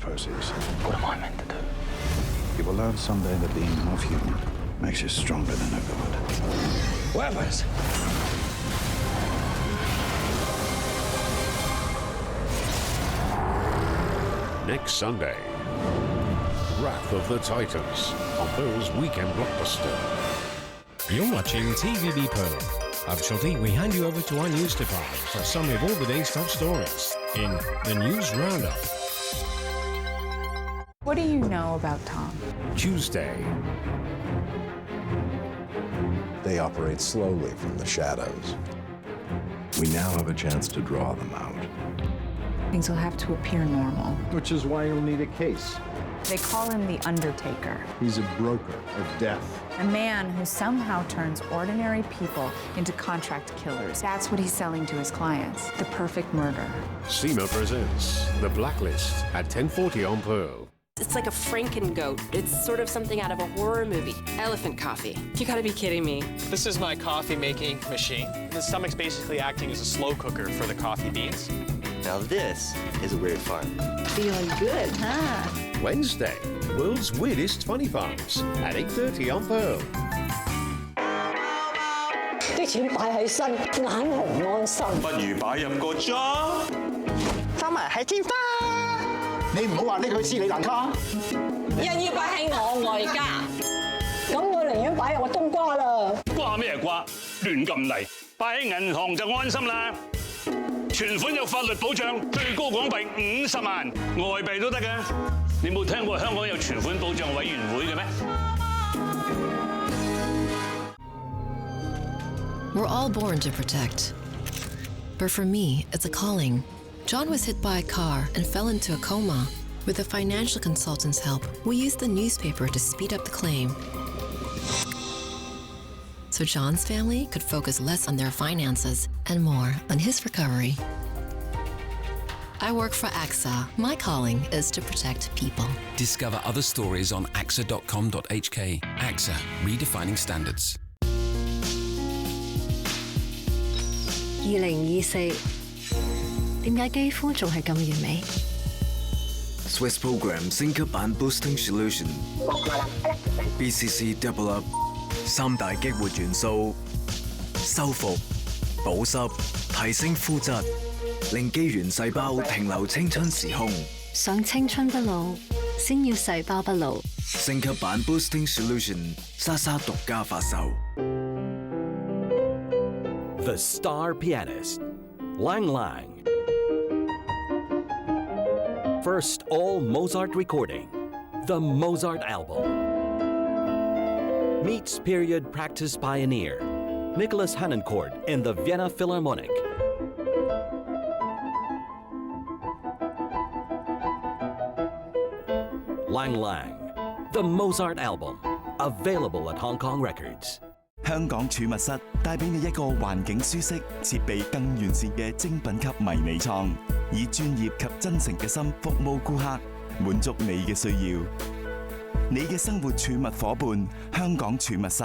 process. What am I meant to do? You will learn someday that being half human makes you stronger than a god. Weapons! Next Sunday, Wrath of the Titans on Pearl's weekend blockbuster. You're watching TVB Pearl. Shortly, we hand you over to our news department for a summary of all the day's top stories in the News Roundup. What do you know about Tom? Tuesday, They operate slowly from the shadows. We now have a chance to draw them out. Things will have to appear normal. Which is why you'll need a case. They call him the Undertaker, He's a broker of death. a man who somehow turns ordinary people into contract killers. That's what he's selling to his clients, the perfect murder. SEMA presents The Blacklist at 10:40 on Pearl. It's like a Franken-goat. It's sort of something out of a horror movie. Elephant coffee. You gotta be kidding me. This is my coffee making machine. The stomach's basically acting as a slow cooker for the coffee beans. Now this is a weird fart. Feeling good, huh? Wednesday, World's Weirdest Funny Farms at 8:30 on Pearl. 啲錢擺喺身，硬係唔安心。不如擺入個樽。收埋喺天花。你唔好話拎去斯里蘭卡。人要擺喺我外家，咁我寧願擺入我冬瓜啦。瓜咩瓜？亂咁嚟，擺喺銀行就安心啦。存款有法律保障，最高港幣50萬，外幣都得嘅。你冇聽過香港有存款保障委員會嘅咩？ We're all born to protect. But for me, it's a calling. John was hit by a car and fell into a coma. With a financial consultant's help, we used the newspaper to speed up the claim. So John's family could focus less on their finances and more on his recovery. I work for AXA. My calling is to protect people. Discover other stories on axa.com.hk. AXA, redefining standards. 2024，點解肌膚仲係咁完美 ？Swiss Program 升級版 Boosting Solution BCC Double Up 三大激活元素，修復、保濕、提升膚質，令肌原細胞停留青春時空。想青春不老，先要細胞不老。升級版 Boosting Solution， 莎莎獨家發售。 The Star Pianist, Lang Lang. First all Mozart recording, the Mozart album. Meets period practice pioneer, Nicholas Harnoncourt in the Vienna Philharmonic. Lang Lang, the Mozart album, available at Hong Kong Records. 香港儲物室帶俾你一個環境舒適、設備更完善嘅精品級迷你倉，以專業及真誠嘅心服務顧客，滿足你嘅需要。你嘅生活儲物伙伴，香港儲物室。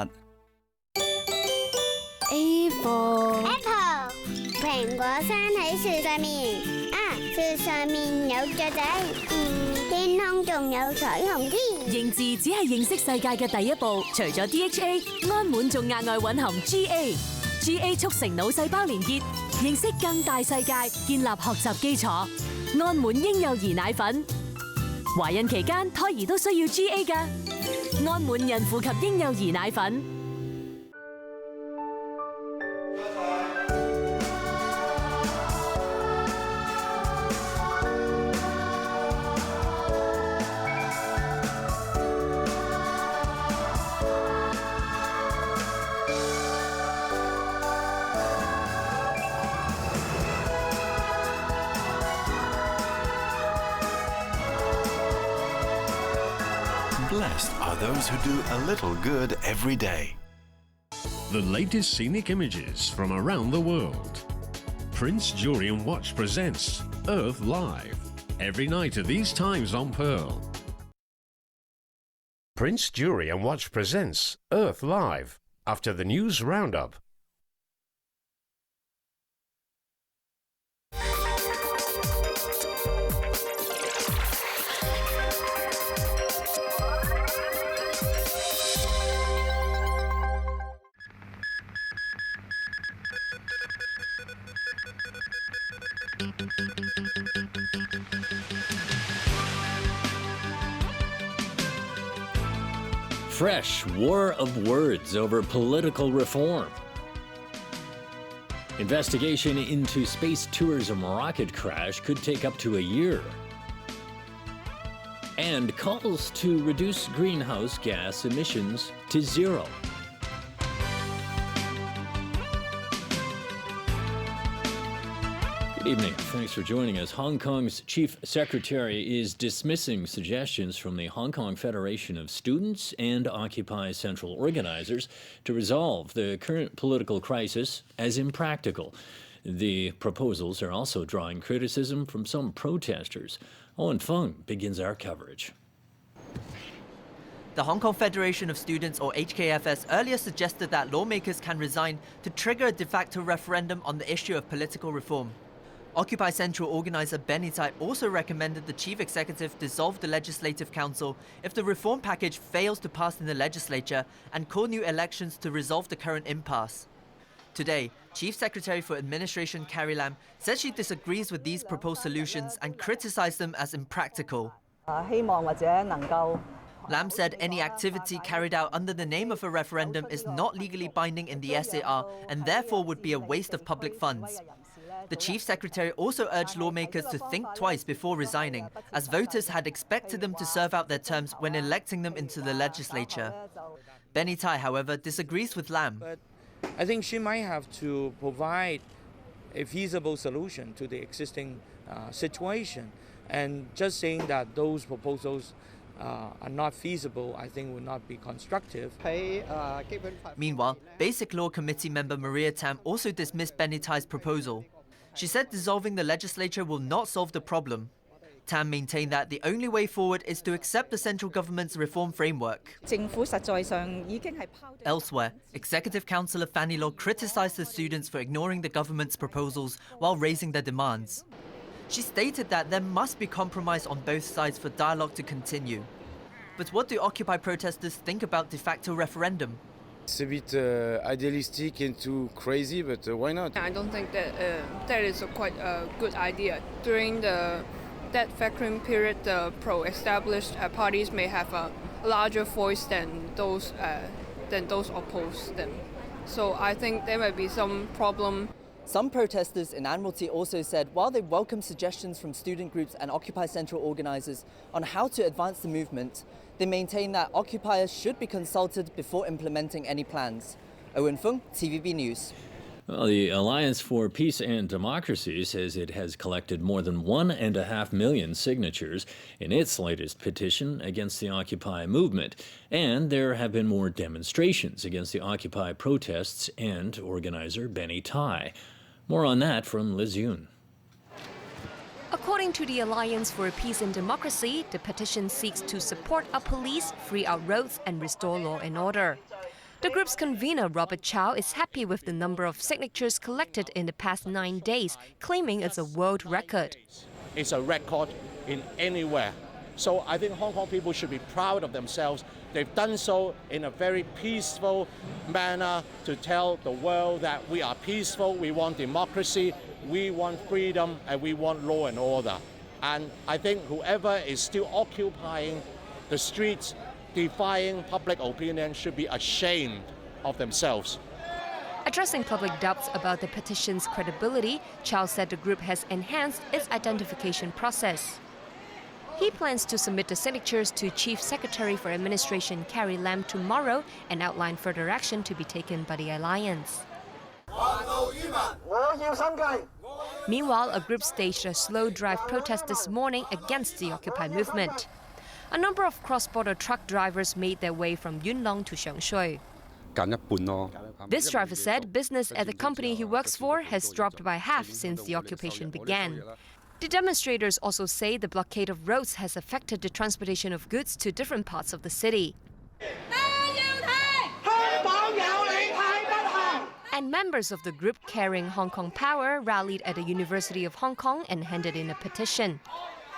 A for Apple， 蘋果生喺樹上面，樹上面有雀仔，天空仲有彩虹添。認字只係認識世界嘅第一步，除咗 DHA， 安滿仲額外蘊含 GA 促成腦細胞連結，認識更大世界，建立學習基礎。安滿嬰幼兒奶粉，懷孕期間胎兒都需要 GA 㗎。安滿孕婦及嬰幼兒奶粉。Blessed are those who do a little good every day. The latest scenic images from around the world. Prince Jewelry and Watch presents Earth Live. Every night at these times on Pearl. Prince Jewelry and Watch presents Earth Live after the news roundup. fresh war of words over political reform. Investigation into space tourism rocket crash could take up to a year. And calls to reduce greenhouse gas emissions to zero. Good evening. Thanks for joining us. Hong Kong's Chief Secretary is dismissing suggestions from the Hong Kong Federation of Students and Occupy Central organizers to resolve the current political crisis as impractical. The proposals are also drawing criticism from some protesters. Owen Fung begins our coverage. The Hong Kong Federation of Students, or HKFS, earlier suggested that lawmakers can resign to trigger a de facto referendum on the issue of political reform. Occupy Central organizer Benny Tai also recommended the chief executive dissolve the Legislative Council if the reform package fails to pass in the legislature and call new elections to resolve the current impasse. Today, Chief Secretary for Administration Carrie Lam said she disagrees with these proposed solutions and criticized them as impractical. Lam said any activity carried out under the name of a referendum is not legally binding in the SAR and therefore would be a waste of public funds. The Chief Secretary also urged lawmakers to think twice before resigning, as voters had expected them to serve out their terms when electing them into the legislature. Benny Tai, however, disagrees with Lam. I think she might have to provide a feasible solution to the existing situation. And just saying that those proposals are not feasible, I think would not be constructive. Meanwhile, Basic Law Committee member Maria Tam also dismissed Benny Tai's proposal. She said dissolving the legislature will not solve the problem. Tam maintained that the only way forward is to accept the central government's reform framework. Elsewhere, Executive Councillor Fanny Law criticised the students for ignoring the government's proposals while raising their demands. She stated that there must be compromise on both sides for dialogue to continue. But what do Occupy protesters think about de facto referendum? It's a bit idealistic and too crazy, but why not? I don't think that that is quite a good idea. During that vacuum period, the pro-established parties may have a larger voice than those opposed them. So I think there might be some problem. Some protesters in Admiralty also said while they welcome suggestions from student groups and Occupy Central organisers on how to advance the movement, they maintain that occupiers should be consulted before implementing any plans. Owen Fung, TVB News. Well, the Alliance for Peace and Democracy says it has collected more than 1.5 million signatures in its latest petition against the Occupy movement. And there have been more demonstrations against the Occupy protests and organizer Benny Tai. More on that from Liz Yoon. According to the Alliance for Peace and Democracy, the petition seeks to support our police, free our roads, and restore law and order. The group's convener, Robert Chow, is happy with the number of signatures collected in the past 9 days, claiming it's a world record. It's a record in anywhere. So I think Hong Kong people should be proud of themselves. They've done so in a very peaceful manner to tell the world that we are peaceful, we want democracy, we want freedom, and we want law and order. And I think whoever is still occupying the streets, defying public opinion, should be ashamed of themselves. Addressing public doubts about the petition's credibility, Chow said the group has enhanced its identification process. He plans to submit the signatures to Chief Secretary for Administration Carrie Lam tomorrow and outline further action to be taken by the alliance. Meanwhile, a group staged a slow drive protest this morning against the Occupy movement. A number of cross-border truck drivers made their way from Yuen Long to Sheung Shui. This driver said business at the company he works for has dropped by half since the occupation began. The demonstrators also say the blockade of roads has affected the transportation of goods to different parts of the city. And members of the group carrying Hong Kong Power rallied at the University of Hong Kong and handed in a petition.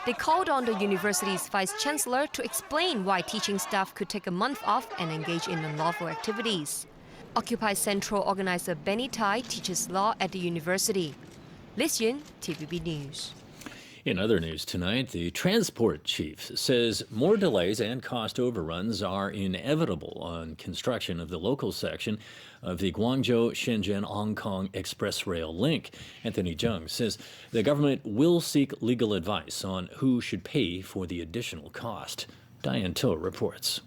They called on the university's vice-chancellor to explain why teaching staff could take a month off and engage in unlawful activities. Occupy Central organizer Benny Tai teaches law at the university. Liz Yun, TVB News. In other news tonight, the transport chief says more delays and cost overruns are inevitable on construction of the local section of the Guangzhou-Shenzhen-Hong Kong Express Rail link. Anthony Zheng says the government will seek legal advice on who should pay for the additional cost. Diane To reports.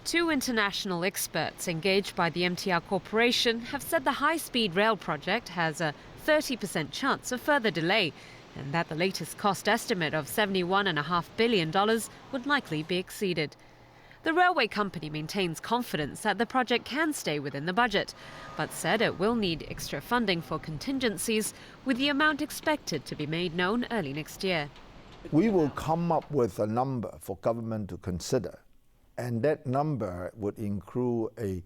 Two international experts engaged by the MTR Corporation have said the high-speed rail project has a 30% chance of further delay, and that the latest cost estimate of $71.5 billion would likely be exceeded. The railway company maintains confidence that the project can stay within the budget, but said it will need extra funding for contingencies, with the amount expected to be made known early next year. We will come up with a number for government to consider, and that number would include a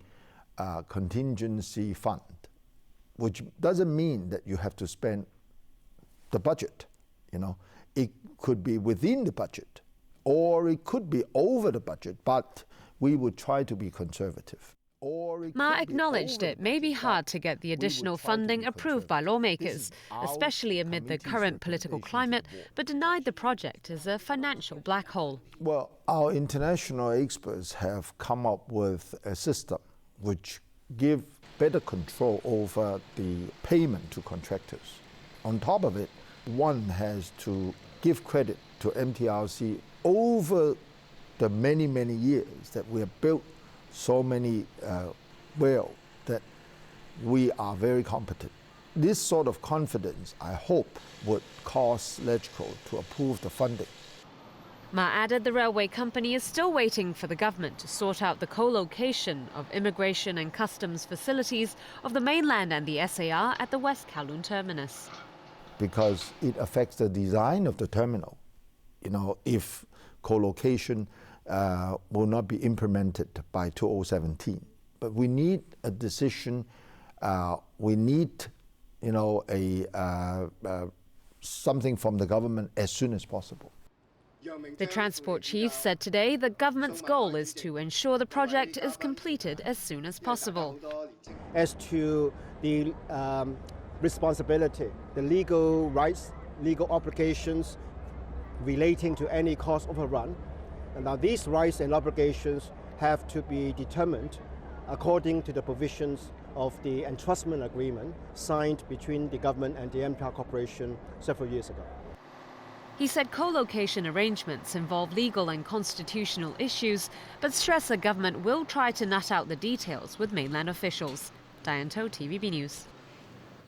contingency fund, which doesn't mean that you have to spend the budget. It could be within the budget, or it could be over the budget, but we would try to be conservative. Ma acknowledged it may be hard to get the additional funding approved by lawmakers, especially amid the current political climate, but denied the project is a financial black hole. Well, our international experts have come up with a system which gives better control over the payment to contractors. On top of it, one has to give credit to MTRC over the many, many years that we have built so many rail that we are very competent. This sort of confidence, I hope, would cause LegCo to approve the funding. Ma added the railway company is still waiting for the government to sort out the co-location of immigration and customs facilities of the mainland and the SAR at the West Kowloon terminus. Because it affects the design of the terminal. If co-location will not be implemented by 2017. But we need a decision. We need, something from the government as soon as possible. The transport chief said today the government's goal is to ensure the project is completed as soon as possible. As to the responsibility, the legal rights, legal obligations relating to any cost overrun, and now these rights and obligations have to be determined according to the provisions of the entrustment agreement signed between the government and the MTR Corporation several years ago. He said co-location arrangements involve legal and constitutional issues, but stressed the government will try to nut out the details with mainland officials. Diane To, TVB News.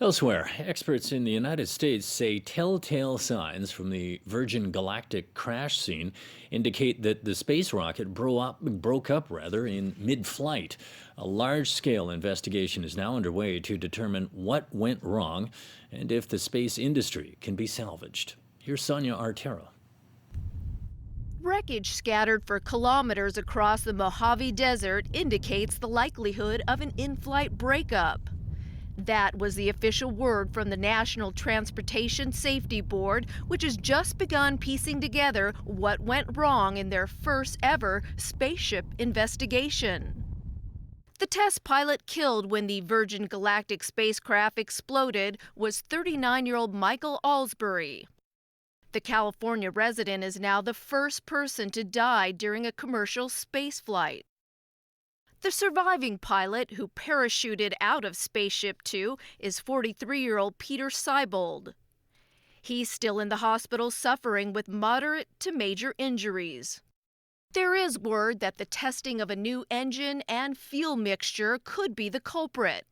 Elsewhere, experts in the United States say telltale signs from the Virgin Galactic crash scene indicate that the space rocket broke up in mid-flight. A large-scale investigation is now underway to determine what went wrong and if the space industry can be salvaged. Here's Sonia Artero. Wreckage scattered for kilometers across the Mojave Desert indicates the likelihood of an in-flight breakup. That was the official word from the National Transportation Safety Board, which has just begun piecing together what went wrong in their first ever spaceship investigation. The test pilot killed when the Virgin Galactic spacecraft exploded was 39-year-old Michael Alsbury. The California resident is now the first person to die during a commercial spaceflight. The surviving pilot, who parachuted out of Spaceship Two, is 43-year-old Peter Seibold. He's still in the hospital suffering with moderate to major injuries. There is word that the testing of a new engine and fuel mixture could be the culprit.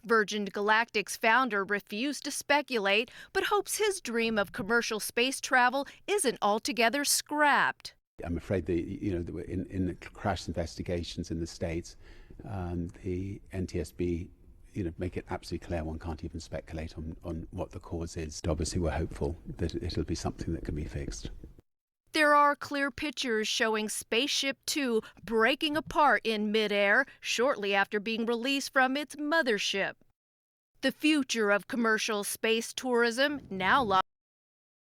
Virgin Galactic's founder refused to speculate, but hopes his dream of commercial space travel isn't altogether scrapped. I'm afraid in the crash investigations in the States, the NTSB, make it absolutely clear one can't even speculate on what the cause is. Obviously, we're hopeful that it'll be something that can be fixed. There are clear pictures showing Spaceship Two breaking apart in midair shortly after being released from its mothership. The future of commercial space tourism now lies